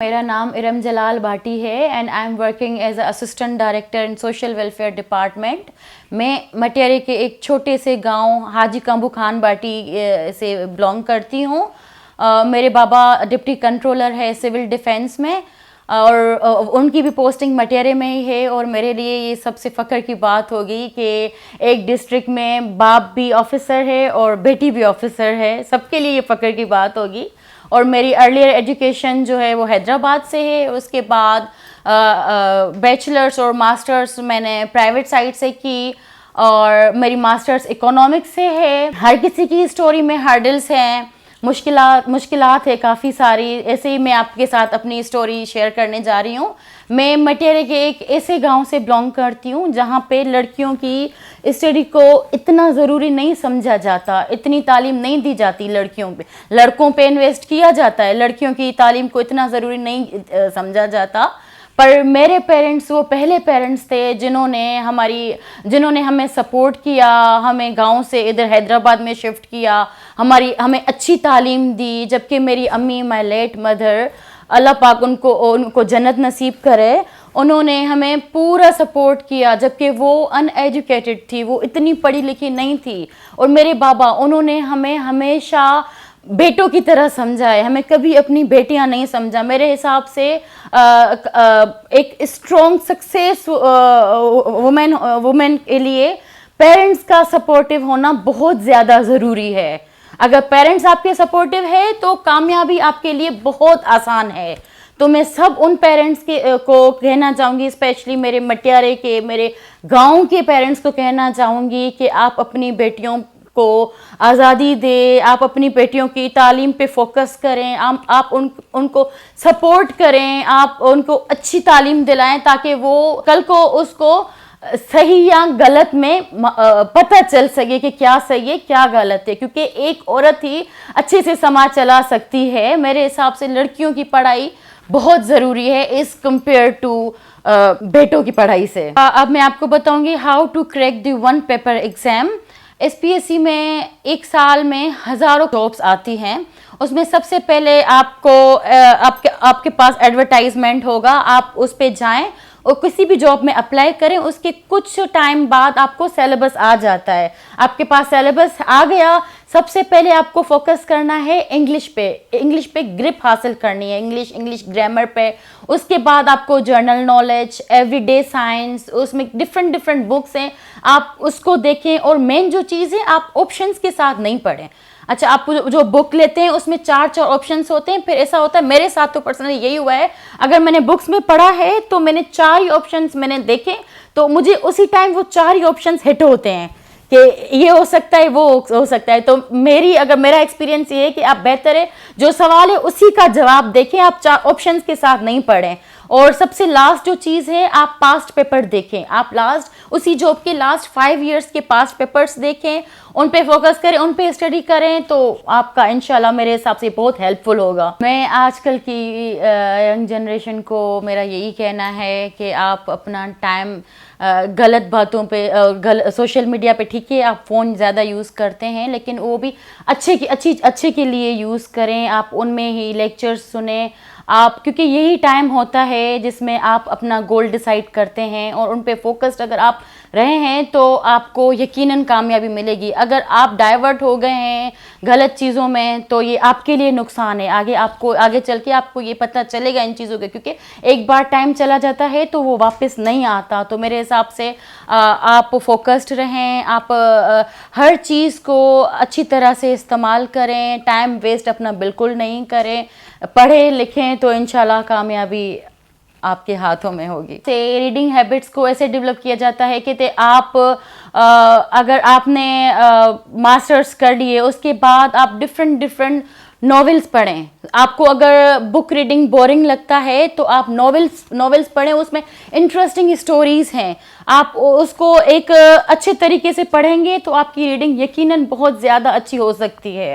میرا نام ارم جلال بھاٹی ہے and I am working as a assistant director in social welfare department. میں مٹیرے کے ایک چھوٹے سے گاؤں حاجی کمبو خان باٹی سے بلانگ کرتی ہوں. میرے بابا ڈپٹی کنٹرولر ہے سول ڈیفینس میں اور ان کی بھی پوسٹنگ مٹیرے میں ہی ہے. اور میرے لیے یہ سب سے فخر کی بات ہوگی کہ ایک ڈسٹرکٹ میں باپ بھی آفیسر ہے اور بیٹی بھی آفیسر ہے. سب کے لیے یہ فخر کی بات ہوگی. اور میری ارلیئر ایجوکیشن جو ہے وہ حیدرآباد سے ہے. اس کے بعد بیچلرس اور ماسٹرس میں نے پرائیویٹ سائٹ سے کی اور میری ماسٹرس اکنامکس سے ہے. ہر کسی کی اسٹوری میں ہرڈلس ہیں, مشکلات ہے کافی ساری. ایسے ہی میں آپ کے ساتھ اپنی اسٹوری شیئر کرنے جا رہی ہوں. میں مٹیرے کے ایک ایسے گاؤں سے بلانگ کرتی ہوں جہاں پہ لڑکیوں کی اسٹڈی کو اتنا ضروری نہیں سمجھا جاتا, اتنی تعلیم نہیں دی جاتی لڑکیوں پہ. لڑکوں پہ انویسٹ کیا جاتا ہے, لڑکیوں کی تعلیم کو اتنا ضروری نہیں سمجھا جاتا. پر میرے پیرنٹس وہ پہلے پیرنٹس تھے جنہوں نے ہمیں سپورٹ کیا, ہمیں گاؤں سے ادھر حیدرآباد میں شفٹ کیا, ہمیں اچھی تعلیم دی. جبکہ میری امی مائی لیٹ مدر, اللہ پاک ان کو جنت نصیب کرے, انہوں نے ہمیں پورا سپورٹ کیا. جبکہ وہ ان ایجوکیٹڈ تھی, وہ اتنی پڑھی لکھی نہیں تھی. اور میرے بابا انہوں نے ہمیں ہمیشہ بیٹوں کی طرح سمجھا ہے, ہمیں کبھی اپنی بیٹیاں نہیں سمجھا. میرے حساب سے ایک اسٹرانگ سکسیس وومن کے لیے پیرنٹس کا سپورٹیو ہونا بہت زیادہ ضروری ہے. اگر پیرنٹس آپ کے سپورٹیو ہے تو کامیابی آپ کے لیے بہت آسان ہے. تو میں سب ان پیرنٹس کو کہنا چاہوں گی, اسپیشلی میرے مٹیارے کے, میرے گاؤں کے پیرنٹس کو کہنا چاہوں گی کہ آپ اپنی بیٹیوں کو آزادی دیں, آپ اپنی بیٹیوں کی تعلیم پہ فوکس کریں, آپ ان کو سپورٹ کریں, آپ ان کو اچھی تعلیم دلائیں تاکہ وہ کل کو اس کو صحیح یا غلط میں پتہ چل سکے کہ کیا صحیح ہے کیا غلط ہے. کیونکہ ایک عورت ہی اچھے سے سماج چلا سکتی ہے. میرے حساب سے لڑکیوں کی پڑھائی بہت ضروری ہے اس کمپیئر ٹو بیٹوں کی پڑھائی سے. اب میں آپ کو بتاؤں گی how to crack the one paper exam. S P S C میں ایک سال میں ہزاروں جابس آتی ہیں. اس میں سب سے پہلے آپ کے پاس ایڈورٹائزمنٹ ہوگا, آپ اس پہ جائیں اور کسی بھی جاب میں اپلائی کریں. اس کے کچھ ٹائم بعد آپ کو سیلیبس آ جاتا ہے. آپ کے پاس سیلیبس آ گیا, سب سے پہلے آپ کو فوکس کرنا ہے انگلش پہ گرپ حاصل کرنی ہے, انگلش گرامر پہ. اس کے بعد آپ کو general knowledge, everyday science, اس میں ڈفرینٹ بکس ہیں, آپ اس کو دیکھیں. اور مین جو چیز ہے, آپ آپشنس کے ساتھ نہیں پڑھیں. اچھا, آپ جو بک لیتے ہیں اس میں 4 آپشنس ہوتے ہیں. پھر ایسا ہوتا ہے, میرے ساتھ تو پرسنلی یہی ہوا ہے, اگر میں نے بکس میں پڑھا ہے تو میں نے 4 ہی آپشنس میں نے دیکھے تو مجھے اسی ٹائم وہ 4 ہی آپشنس ہٹ ہوتے ہیں کہ یہ ہو سکتا ہے وہ ہو سکتا ہے. تو میرا ایکسپیرینس یہ ہے کہ آپ بہتر ہے جو سوال ہے اسی کا جواب دیکھیں, آپ 4 آپشنس کے ساتھ نہیں پڑھیں. اور سب سے لاسٹ جو چیز ہے, آپ پاسٹ پیپر دیکھیں. آپ اسی جاب کے لاسٹ 5 ایئرس کے پاسٹ پیپرز دیکھیں, ان پہ فوکس کریں, ان پہ اسٹڈی کریں, تو آپ کا انشاءاللہ میرے حساب سے بہت ہیلپ فل ہوگا. میں آج کل کی ینگ جنریشن کو میرا یہی کہنا ہے کہ آپ اپنا ٹائم غلط باتوں پہ, سوشل میڈیا پہ, ٹھیک ہے آپ فون زیادہ یوز کرتے ہیں لیکن وہ بھی اچھے کے لیے یوز کریں. آپ ان میں ہی لیکچرز سنیں آپ, کیونکہ یہی ٹائم ہوتا ہے جس میں آپ اپنا گول ڈیسائیڈ کرتے ہیں. اور ان پہ فوکسڈ اگر آپ رہے ہیں تو آپ کو یقیناً کامیابی ملے گی. اگر آپ ڈائیورٹ ہو گئے ہیں غلط چیزوں میں تو یہ آپ کے لیے نقصان ہے. آگے چل کے آپ کو یہ پتہ چلے گا ان چیزوں کا, کیونکہ ایک بار ٹائم چلا جاتا ہے تو وہ واپس نہیں آتا. تو میرے حساب سے آپ فوکسڈ رہیں, آپ ہر چیز کو اچھی طرح سے استعمال کریں, ٹائم ویسٹ اپنا بالکل نہیں کریں, پڑھیں لکھیں تو انشاءاللہ کامیابی آپ کے ہاتھوں میں ہوگی. ریڈنگ ہیبٹس کو ایسے ڈیولپ کیا جاتا ہے کہ آپ اگر آپ نے ماسٹرز کر لیے اس کے بعد آپ ڈفرینٹ ناولز پڑھیں. آپ کو اگر بک ریڈنگ بورنگ لگتا ہے تو آپ ناولز پڑھیں, اس میں انٹرسٹنگ اسٹوریز ہیں. آپ اس کو ایک اچھے طریقے سے پڑھیں گے تو آپ کی ریڈنگ یقیناً بہت زیادہ اچھی ہو سکتی ہے.